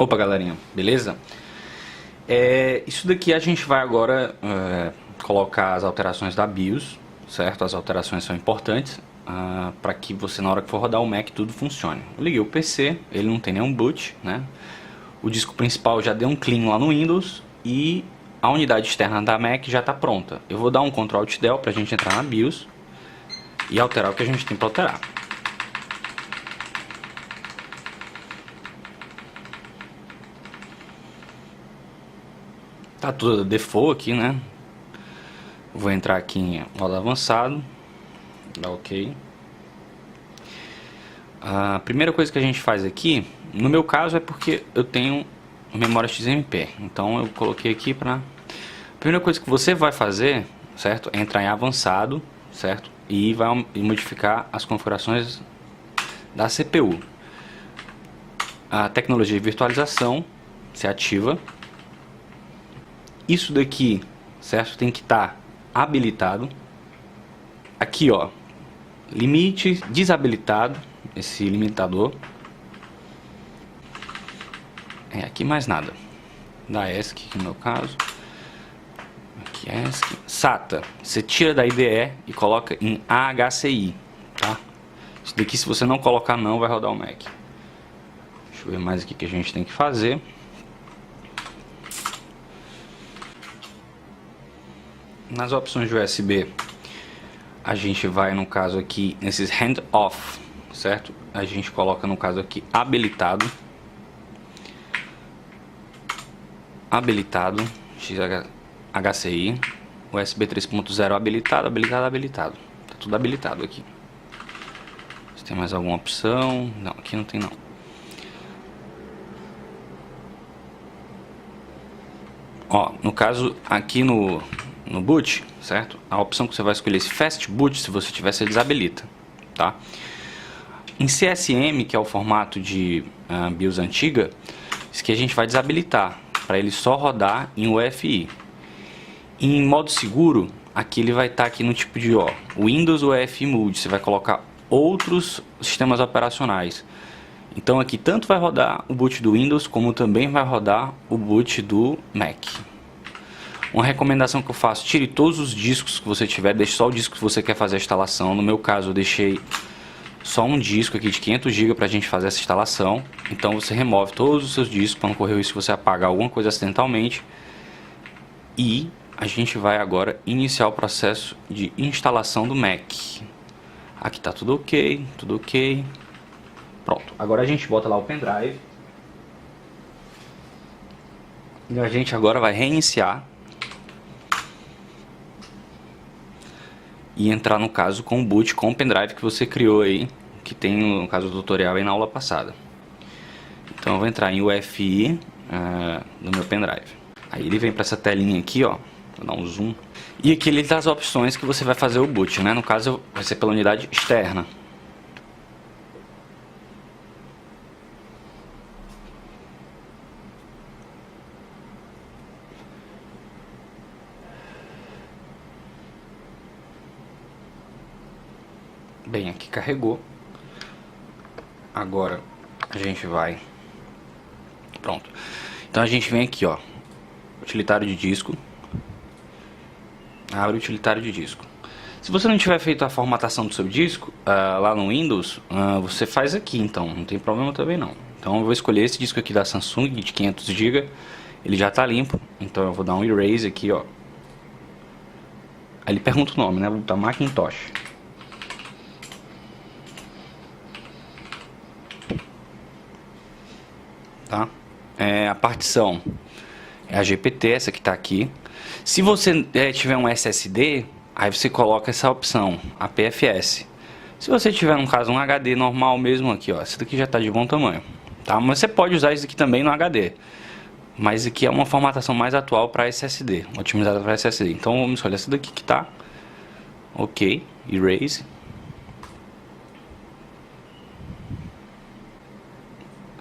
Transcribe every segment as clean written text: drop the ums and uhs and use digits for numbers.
Opa, galerinha, beleza? Isso daqui a gente vai agora colocar as alterações da BIOS, certo? As alterações são importantes para que você, na hora que for rodar o Mac, tudo funcione. Eu liguei o PC, ele não tem nenhum boot, né? O disco principal já deu um clean lá no Windows e a unidade externa da Mac já está pronta. Eu vou dar um Ctrl Alt Del para a gente entrar na BIOS e alterar o que a gente tem para alterar. Tá tudo default aqui, né? Vou entrar aqui em modo avançado, dá OK. A primeira coisa que a gente faz aqui, no meu caso é porque eu tenho memória XMP, então eu coloquei aqui para... A primeira coisa que você vai fazer, certo? É entrar em avançado, certo? E vai modificar as configurações da CPU. A tecnologia de virtualização se ativa. Isso daqui, certo? Tem que estar habilitado. Aqui, ó, limite desabilitado, esse limitador. Aqui mais nada. Da ESC, no meu caso. Aqui ESC. SATA, você tira da IDE e coloca em AHCI, tá? Isso daqui, se você não colocar não, vai rodar o Mac. Deixa eu ver mais aqui que a gente tem que fazer. Nas opções de USB, a gente vai, no caso aqui, nesses hand-off, certo? A gente coloca, no caso aqui, habilitado. Habilitado, HCI, USB 3.0 habilitado, habilitado. Tá tudo habilitado aqui. Se tem mais alguma opção? Não, aqui não tem não. Ó, no caso, aqui no boot, certo? A opção que você vai escolher, esse Fast Boot, se você tiver, você desabilita, tá? Em CSM, que é o formato de BIOS antiga, isso que a gente vai desabilitar, para ele só rodar em UEFI. Em modo seguro, aqui ele vai estar aqui no tipo de Windows UEFI Mode, você vai colocar outros sistemas operacionais. Então aqui tanto vai rodar o boot do Windows, como também vai rodar o boot do Mac. Uma recomendação que eu faço, tire todos os discos que você tiver, deixe só o disco que você quer fazer a instalação. No meu caso eu deixei só um disco aqui de 500 GB para a gente fazer essa instalação. Então você remove todos os seus discos para não correr o risco de você apagar alguma coisa acidentalmente. E a gente vai agora iniciar o processo de instalação do Mac. Aqui está tudo ok, tudo ok. Pronto, agora a gente bota lá o pendrive. E a gente agora vai reiniciar. E entrar, no caso, com o boot, com o pendrive que você criou aí, que tem, no caso, o tutorial aí na aula passada. Então eu vou entrar em UEFI no meu pendrive. Aí ele vem para essa telinha aqui, ó, vou dar um zoom. E aqui ele dá as opções que você vai fazer o boot, né? No caso vai ser pela unidade externa. Bem, aqui carregou. Agora a gente vai... Pronto. Então a gente vem aqui, ó, utilitário de disco. Abre o utilitário de disco. Se você não tiver feito a formatação do seu disco lá no Windows, você faz aqui, então não tem problema também não. Então eu vou escolher esse disco aqui da Samsung de 500 GB. Ele já está limpo, então eu vou dar um erase aqui, ó. Aí ele pergunta o nome, né? Vou botar Macintosh. Tá? A partição é a GPT, essa que está aqui. Se você tiver um SSD, aí você coloca essa opção, a PFS. Se você tiver, no caso, um HD normal mesmo aqui, ó, esse daqui já está de bom tamanho, tá? Mas você pode usar isso aqui também no HD. Mas aqui é uma formatação mais atual para SSD, otimizada para SSD. Então vamos escolher essa daqui que está ok, erase.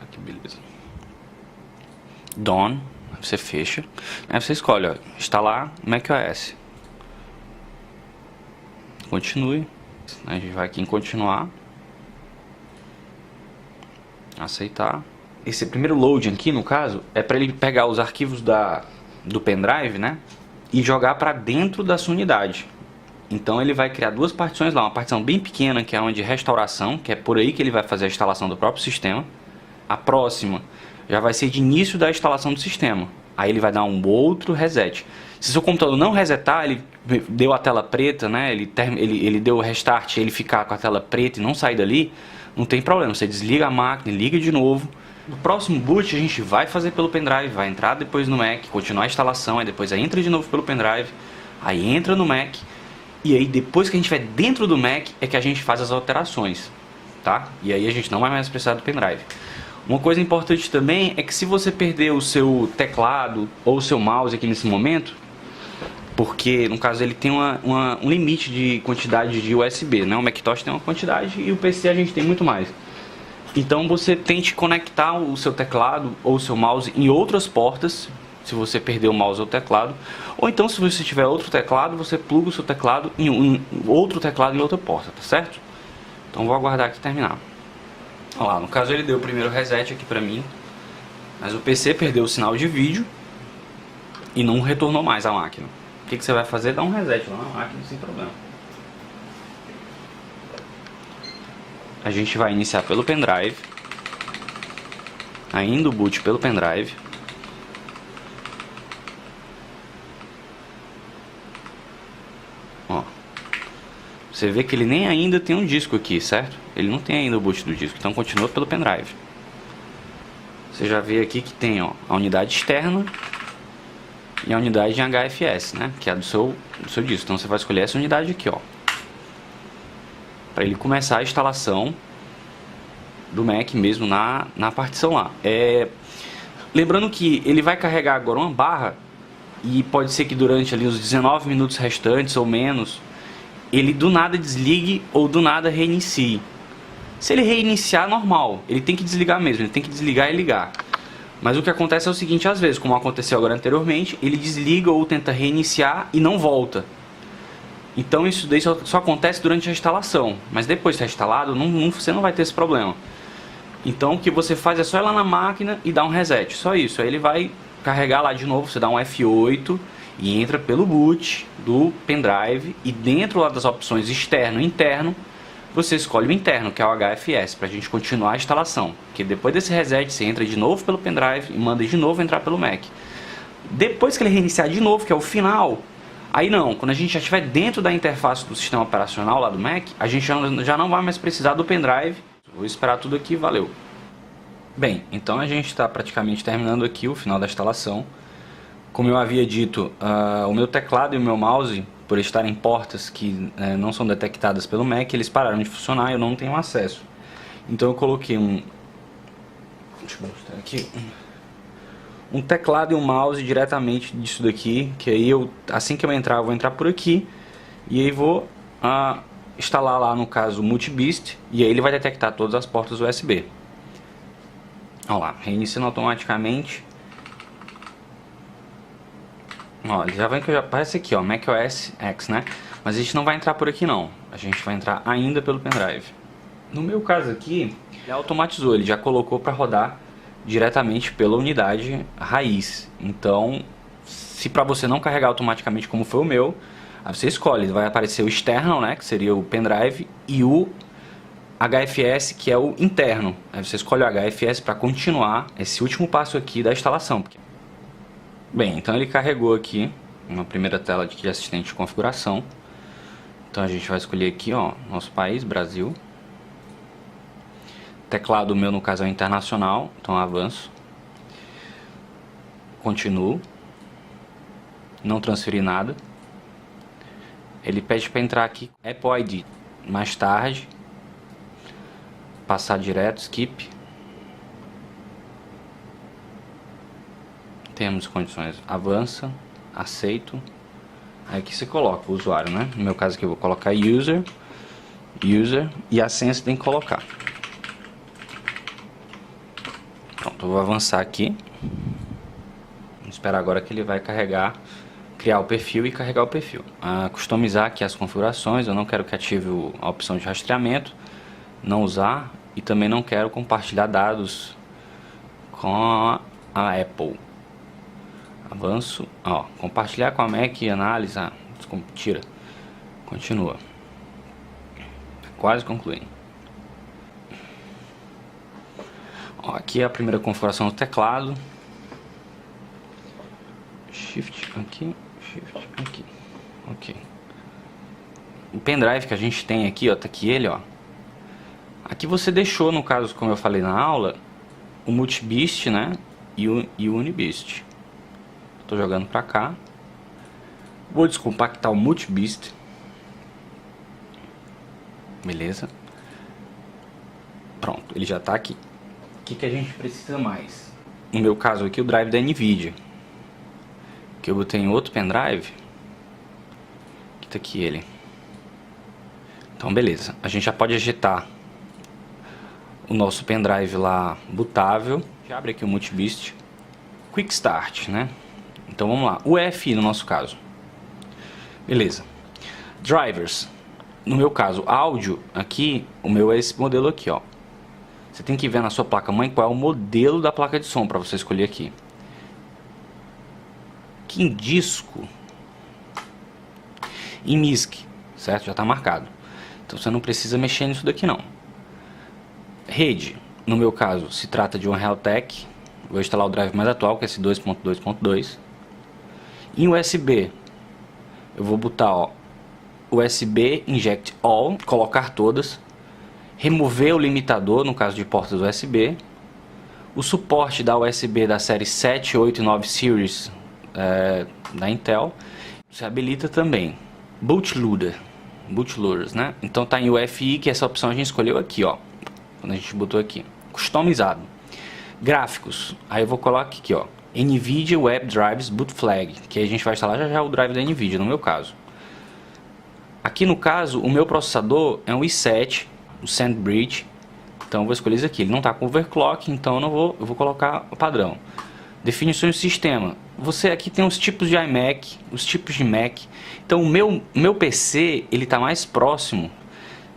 Aqui, beleza. Done, você fecha, aí você escolhe, ó, instalar macOS. Continue, a gente vai aqui em continuar, aceitar. esse primeiro loading aqui, no caso, é para ele pegar os arquivos do pendrive, né, e jogar para dentro da sua unidade. Então ele vai criar duas partições lá, uma partição bem pequena, que é onde restauração, que é por aí que ele vai fazer a instalação do próprio sistema. A próxima já vai ser de início da instalação do sistema. Aí ele vai dar um outro reset. Se seu computador não resetar, ele deu a tela preta, né? Ele deu o restart, ele ficar com a tela preta e não sair dali, não tem problema. Você desliga a máquina, liga de novo. No próximo boot a gente vai fazer pelo pendrive, vai entrar depois no Mac, continuar a instalação, aí depois entra de novo pelo pendrive, aí entra no Mac, e aí depois que a gente estiver dentro do Mac é que a gente faz as alterações, tá? E aí a gente não vai mais precisar do pendrive. Uma coisa importante também é que se você perder o seu teclado ou o seu mouse aqui nesse momento, porque no caso ele tem um limite de quantidade de USB, né? O Macintosh tem uma quantidade e o PC a gente tem muito mais. Então você tente conectar o seu teclado ou o seu mouse em outras portas, se você perder o mouse ou o teclado. Ou então se você tiver outro teclado, você pluga o seu teclado em outro teclado em outra porta, tá certo? Então vou aguardar aqui terminar. Olha lá, no caso ele deu o primeiro reset aqui pra mim, mas o PC perdeu o sinal de vídeo e não retornou mais à máquina. O que você vai fazer? Dar um reset lá na máquina sem problema. A gente vai iniciar pelo pendrive, ainda o boot pelo pendrive. Ó, você vê que ele nem ainda tem um disco aqui, certo? Ele não tem ainda o boot do disco, então continua pelo pendrive. Você já vê aqui que tem, ó, a unidade externa e a unidade de HFS, né? Que é do seu disco. Então você vai escolher essa unidade aqui, ó, para ele começar a instalação do Mac mesmo na partição lá. Lembrando que ele vai carregar agora uma barra e pode ser que durante ali os 19 minutos restantes ou menos ele do nada desligue ou do nada reinicie. Se ele reiniciar, normal, ele tem que desligar mesmo, ele tem que desligar e ligar. Mas o que acontece é o seguinte, às vezes, como aconteceu agora anteriormente, ele desliga ou tenta reiniciar e não volta. Então isso daí só acontece durante a instalação, mas depois de instalado você não vai ter esse problema. Então o que você faz é só ir lá na máquina e dar um reset, só isso. Aí ele vai carregar lá de novo, você dá um F8 e entra pelo boot do pendrive e dentro lá das opções externo e interno, você escolhe o interno, que é o HFS, para a gente continuar a instalação. Porque depois desse reset você entra de novo pelo pendrive e manda de novo entrar pelo Mac. Depois que ele reiniciar de novo, que é o final, aí não, quando a gente já estiver dentro da interface do sistema operacional lá do Mac, a gente já não vai mais precisar do pendrive. Vou esperar tudo aqui, valeu. Bem, então a gente está praticamente terminando aqui o final da instalação. Como eu havia dito, o meu teclado e o meu mouse, por estarem em portas que não são detectadas pelo Mac, eles pararam de funcionar e eu não tenho acesso. Então eu coloquei deixa eu mostrar aqui, um teclado e um mouse diretamente disso daqui, que aí assim que eu vou entrar por aqui e aí vou instalar lá, no caso, o Multibeast, e aí ele vai detectar todas as portas USB. Olha lá, reiniciando automaticamente. Ó, já vem que já aparece aqui, ó, macOS X, né? Mas a gente não vai entrar por aqui não, a gente vai entrar ainda pelo pendrive. No meu caso aqui, ele automatizou, ele já colocou para rodar diretamente pela unidade raiz. Então, se para você não carregar automaticamente como foi o meu, aí você escolhe, vai aparecer o external, né, que seria o pendrive, e o HFS, que é o interno. Aí você escolhe o HFS para continuar esse último passo aqui da instalação. Bem, então ele carregou aqui uma primeira tela de assistente de configuração. Então a gente vai escolher aqui, ó, nosso país, Brasil. Teclado meu, no caso, é internacional, então avanço. Continuo. Não transferi nada. Ele pede para entrar aqui Apple ID. Mais tarde, passar direto, skip. Temos condições, avança, aceito. Aí aqui você coloca o usuário, né? No meu caso aqui eu vou colocar user e a senha você tem que colocar. Pronto, eu vou avançar aqui. Vamos esperar agora que ele vai carregar, criar o perfil e carregar o perfil. Customizar aqui as configurações, eu não quero que ative a opção de rastreamento, não usar, e também não quero compartilhar dados com a Apple. Avanço, ó, compartilhar com a Mac e análise, tira, continua, quase concluindo. Ó, aqui é a primeira configuração do teclado, Shift aqui, Shift aqui, ok. O pendrive que a gente tem aqui, ó, tá aqui ele, ó. Aqui você deixou, no caso, como eu falei na aula, o Multibeast, né, e o Unibeast. Tô jogando pra cá. Vou descompactar o Multibeast. Beleza. Pronto, ele já tá aqui. O que a gente precisa mais? No meu caso aqui, o drive da NVIDIA, que eu botei em outro pendrive. Que tá aqui ele. Então beleza, a gente já pode agitar o nosso pendrive lá bootável. Já abre aqui o Multibeast. Quick Start, né? Então vamos lá, o EFI no nosso caso. Beleza. Drivers. No meu caso, áudio aqui, o meu é esse modelo aqui, ó. Você tem que ver na sua placa-mãe qual é o modelo da placa de som para você escolher aqui. Aqui em disco, em MISC, certo? Já está marcado. Então você não precisa mexer nisso daqui não. Rede, no meu caso, se trata de um Realtek. Vou instalar o drive mais atual, que é esse 2.2.2. Em USB, eu vou botar, ó, USB Inject All, colocar todas, remover o limitador, no caso de portas USB, o suporte da USB da série 7, 8 e 9 Series da Intel, se habilita também. Bootloaders, né? Então tá em UFI, que essa opção a gente escolheu aqui, ó, quando a gente botou aqui, customizado. Gráficos, aí eu vou colocar aqui, ó, NVIDIA Web Drives Boot Flag, que a gente vai instalar já o drive da NVIDIA, no meu caso. Aqui no caso, o meu processador é um i7, o SandBridge, então eu vou escolher isso aqui. Ele não está com overclock, então eu vou colocar o padrão. Definições do sistema. Você aqui tem os tipos de iMac, os tipos de Mac. Então o meu PC, ele está mais próximo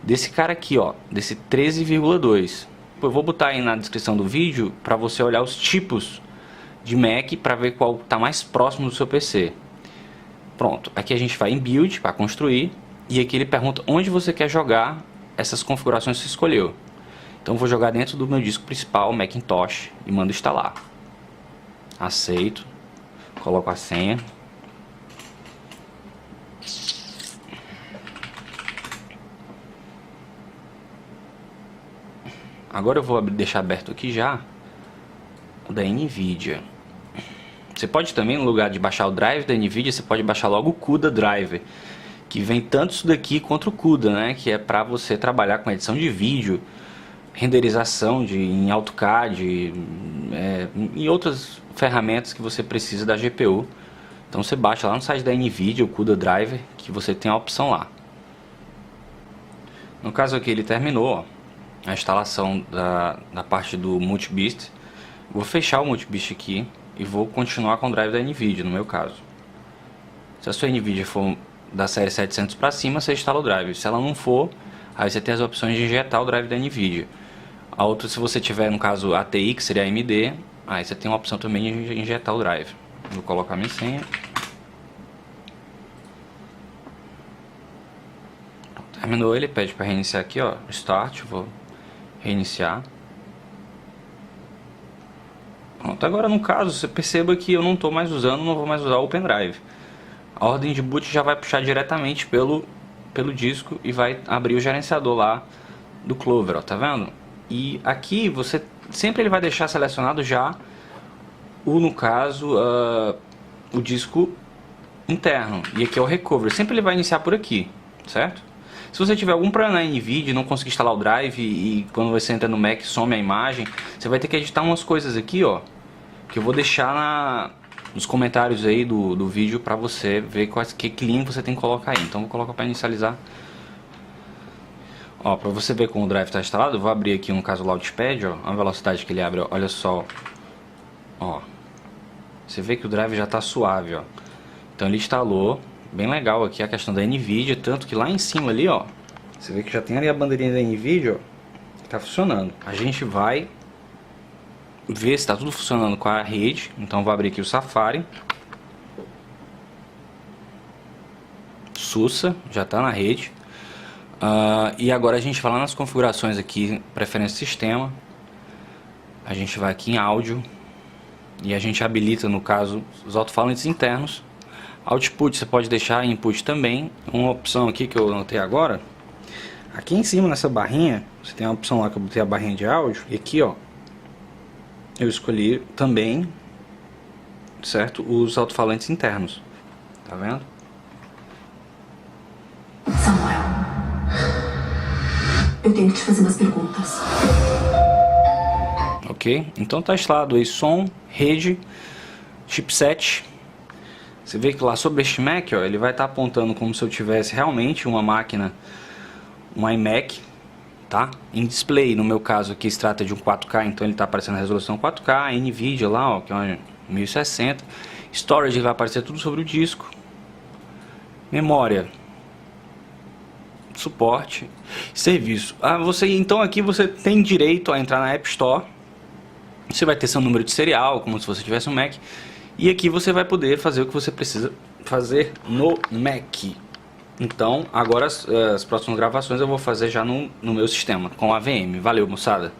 desse cara aqui, ó, desse 13,2. Eu vou botar aí na descrição do vídeo para você olhar os tipos de Mac para ver qual está mais próximo do seu PC. Pronto, aqui a gente vai em Build para construir e aqui ele pergunta onde você quer jogar essas configurações que você escolheu. Então eu vou jogar dentro do meu disco principal, Macintosh, e mando instalar. Aceito, coloco a senha. Agora eu vou deixar aberto aqui já o da NVIDIA. Você pode também, no lugar de baixar o drive da NVIDIA, você pode baixar logo o CUDA Driver, que vem tanto isso daqui quanto o CUDA, né? Que é para você trabalhar com edição de vídeo, renderização em AutoCAD, e outras ferramentas que você precisa da GPU. Então você baixa lá no site da NVIDIA o CUDA Driver, que você tem a opção lá. No caso aqui ele terminou, ó, a instalação da parte do Multibeast. Vou fechar o Multibeast aqui e vou continuar com o drive da NVIDIA, no meu caso. Se a sua NVIDIA for da série 700 para cima, você instala o drive. Se ela não for, aí você tem as opções de injetar o drive da NVIDIA. A outra, se você tiver, no caso, ATI, que seria AMD, aí você tem uma opção também de injetar o drive. Vou colocar minha senha. Terminou, ele pede para reiniciar aqui, ó, Start, vou reiniciar. Pronto, agora no caso, você perceba que eu não estou mais usando, não vou mais usar o pendrive. A ordem de boot já vai puxar diretamente pelo disco e vai abrir o gerenciador lá do Clover, ó, tá vendo? E aqui você sempre ele vai deixar selecionado já no caso, o disco interno. E aqui é o Recovery, sempre ele vai iniciar por aqui, certo? Se você tiver algum problema na NVIDIA e não conseguir instalar o drive e quando você entra no Mac some a imagem, você vai ter que editar umas coisas aqui, ó, que eu vou deixar nos comentários aí do vídeo para você ver que link você tem que colocar aí. Então vou colocar para inicializar. Ó, para você ver como o drive está instalado, eu vou abrir aqui no caso o Launchpad, ó, a velocidade que ele abre, ó, olha só. Ó, você vê que o drive já está suave, ó. Então ele instalou, bem legal aqui a questão da NVIDIA, tanto que lá em cima ali, ó, você vê que já tem ali a bandeirinha da NVIDIA, ó, que tá funcionando. A gente vai ver se está tudo funcionando com a rede. Então vou abrir aqui o Safari. SUSE já está na rede. E agora a gente vai lá nas configurações aqui, preferência sistema. A gente vai aqui em áudio e a gente habilita, no caso, os alto-falantes internos. Output você pode deixar input também. Uma opção aqui que eu notei agora, aqui em cima nessa barrinha, você tem uma opção lá que eu botei a barrinha de áudio. E aqui ó, eu escolhi também, certo, os alto-falantes internos. Tá vendo? Samuel, eu tenho que te fazer umas perguntas. Ok, então tá instalado aí som, rede, chipset. Você vê que lá sobre este Mac, ó, ele vai estar apontando como se eu tivesse realmente uma máquina, um iMac, tá? Em display, no meu caso aqui se trata de um 4K, então ele está aparecendo a resolução 4K, NVIDIA lá, ó, que é uma 1060. Storage vai aparecer tudo sobre o disco. Memória, suporte, serviço. Então aqui você tem direito a entrar na App Store. Você vai ter seu número de serial, como se você tivesse um Mac. E aqui você vai poder fazer o que você precisa fazer no Mac. Então agora as próximas gravações eu vou fazer já no meu sistema, com a VM. Valeu, moçada!